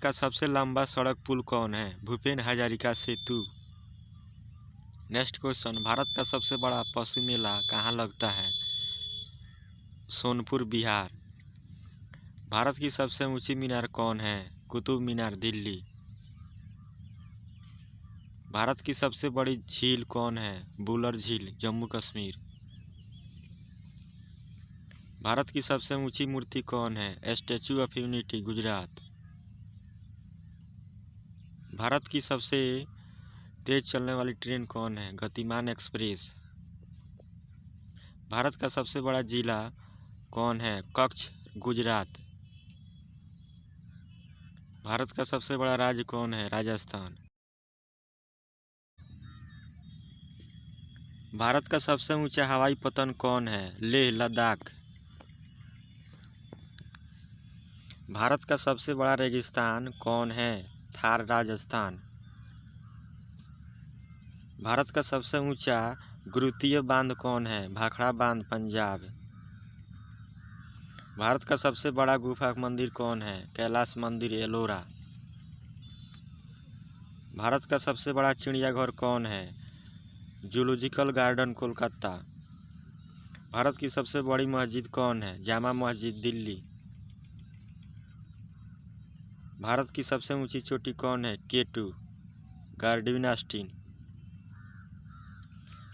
का सबसे लंबा सड़क पुल कौन है? भूपेन हजारिका सेतु। नेक्स्ट क्वेश्चन, भारत का सबसे बड़ा पशु मेला कहाँ लगता है? सोनपुर, बिहार। भारत की सबसे ऊंची मीनार कौन है? कुतुब मीनार, दिल्ली। भारत की सबसे बड़ी झील कौन है? बुलर झील, जम्मू कश्मीर। भारत की सबसे ऊंची मूर्ति कौन है? Statue of unity, Gujarat. Bharat की सबसे तेज चलने वाली ट्रेन कौन है? गतिमान एक्सप्रेस। भारत का सबसे बड़ा जिला कौन है? कच्छ, गुजरात। भारत का सबसे बड़ा राज्य कौन है? राजस्थान। भारत का सबसे ऊंचा हवाई पतन कौन है? लेह, लद्दाख। भारत का सबसे बड़ा रेगिस्तान कौन है? थार, राजस्थान। भारत का सबसे ऊंचा गुरुत्वीय बांध कौन है? भाखड़ा बांध, पंजाब। भारत का सबसे बड़ा गुफा मंदिर कौन है? कैलाश मंदिर, एलोरा। भारत का सबसे बड़ा चिड़ियाघर कौन है? Zoological garden, Kolkata. भारत की सबसे बड़ी मस्जिद कौन है? जामा मस्जिद, दिल्ली। भारत की सबसे ऊंची चोटी कौन है? K2, Godwin Austin.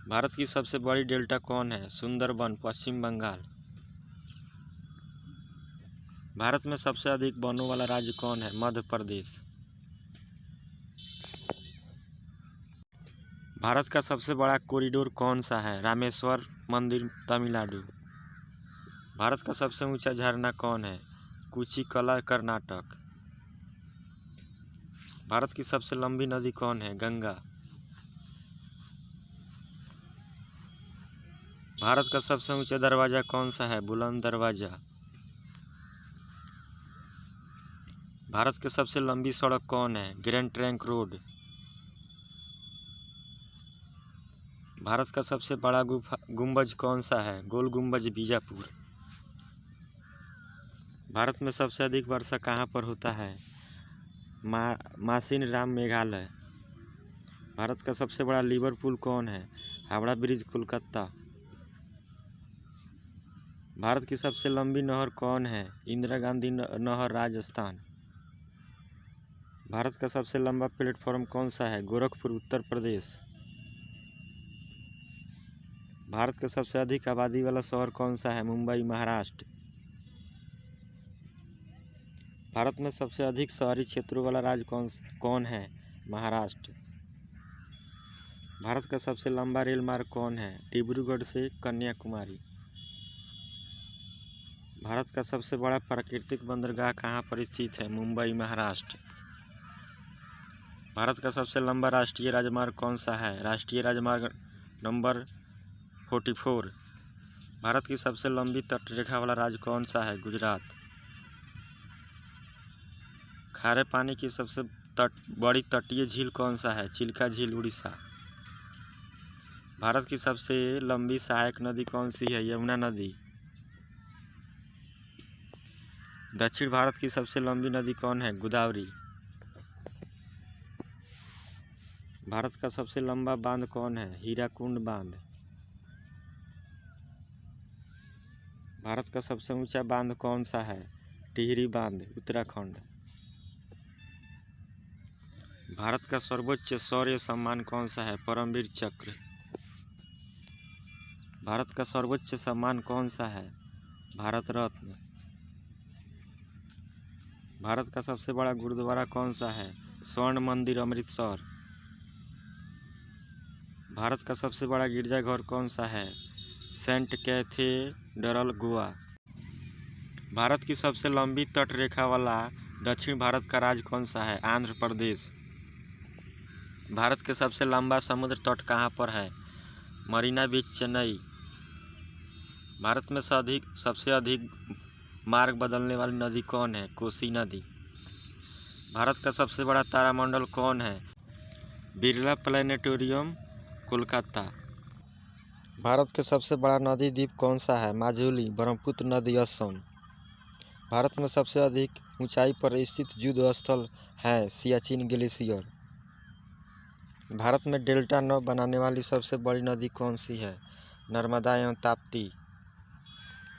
भारत की सबसे बड़ी डेल्टा कौन है? सुंदरबन, पश्चिम बंगाल। भारत में सबसे अधिक वनों वाला राज्य कौन है? मध्य प्रदेश। भारत का सबसे बड़ा कॉरिडोर कौन सा है? रामेश्वर मंदिर, तमिलनाडु। भारत का सबसे ऊंचा झरना कौन है? कुचिकला, कर्नाटक। भारत की सबसे लंबी नदी कौन है? गंगा। भारत का सबसे ऊंचा दरवाजा कौन सा है? बुलंद दरवाजा। भारत की सबसे लंबी सड़क कौन है? Grand trunk road. भारत का सबसे बड़ा गुंबज कौन सा है? गोल गुंबज, बीजापुर। भारत में सबसे अधिक वर्षा कहाँ पर होता है? मासिनराम, मेघालय। भारत का सबसे बड़ा रिवर पुल कौन है? हावड़ा ब्रिज, कोलकाता। भारत की सबसे लंबी नहर कौन है? इंदिरा गांधी नहर, राजस्थान। भारत का सबसे लंबा प्लेटफॉर्म कौन सा है? गोरखपुर, उत्तर प्रदेश। भारत का सबसे अधिक आबादी वाला शहर कौन सा है? मुंबई, महाराष्ट्र। भारत में सबसे अधिक शहरी क्षेत्रों वाला राज्य कौन है? महाराष्ट्र। भारत का सबसे लंबा रेल मार्ग कौन है? डिब्रूगढ़ से कन्याकुमारी। भारत का सबसे बड़ा प्राकृतिक बंदरगाह कहाँ पर स्थित है? मुंबई, महाराष्ट्र। भारत का सबसे लंबा राष्ट्रीय राजमार्ग कौन सा है? राष्ट्रीय राजमार्ग नंबर 44। भारत की सबसे लंबी तटरेखा वाला राज्य कौन सा है? गुजरात। खारे पानी की सबसे बड़ी तटीय झील कौन सा है? चिल्का झील, उड़ीसा। भारत की सबसे लंबी सहायक नदी कौन सी है? यमुना नदी। दक्षिण भारत की सबसे लंबी नदी कौन है? गोदावरी। भारत का सबसे लंबा बांध कौन है? हीराकुंड बांध। भारत का सबसे ऊंचा बांध कौन सा है? टिहरी बांध, उत्तराखंड। भारत का सर्वोच्च शौर्य सम्मान कौन सा है? परमवीर चक्र। भारत का सर्वोच्च सम्मान कौन सा है? भारत रत्न। भारत का सबसे बड़ा गुरुद्वारा कौन सा है? स्वर्ण मंदिर, अमृतसर। भारत का सबसे बड़ा गिरजाघर कौन सा है? Saint cathedral, Goa. भारत की सबसे लंबी तटरेखा वाला दक्षिण भारत का राज्य कौन सा है? आंध्र प्रदेश। भारत के सबसे लंबा समुद्र तट कहाँ पर है? मरीना बीच, चेन्नई। भारत में सबसे अधिक मार्ग बदलने वाली नदी कौन है? कोसी नदी। भारत का सबसे बड़ा तारामंडल कौन है? बिरला प्लेनेटोरियम, कोलकाता। भारत के सबसे बड़ा नदी द्वीप कौन सा है? माजुली, ब्रह्मपुत्र नदी, असम। भारत में सबसे अधिक ऊंचाई पर स्थित युद्ध स्थल है? सियाचिन ग्लेशियर। भारत में डेल्टा न बनाने वाली सबसे बड़ी नदी कौन सी है? नर्मदा एवं ताप्ती।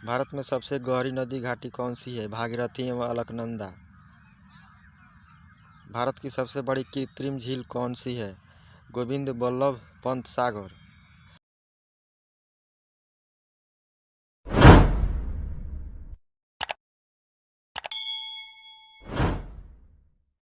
भारत में सबसे गहरी नदी घाटी कौन सी है? भागीरथी एवं अलकनंदा। भारत की सबसे बड़ी कृत्रिम झील कौन सी है? गोविंद बल्लभ पंत सागर।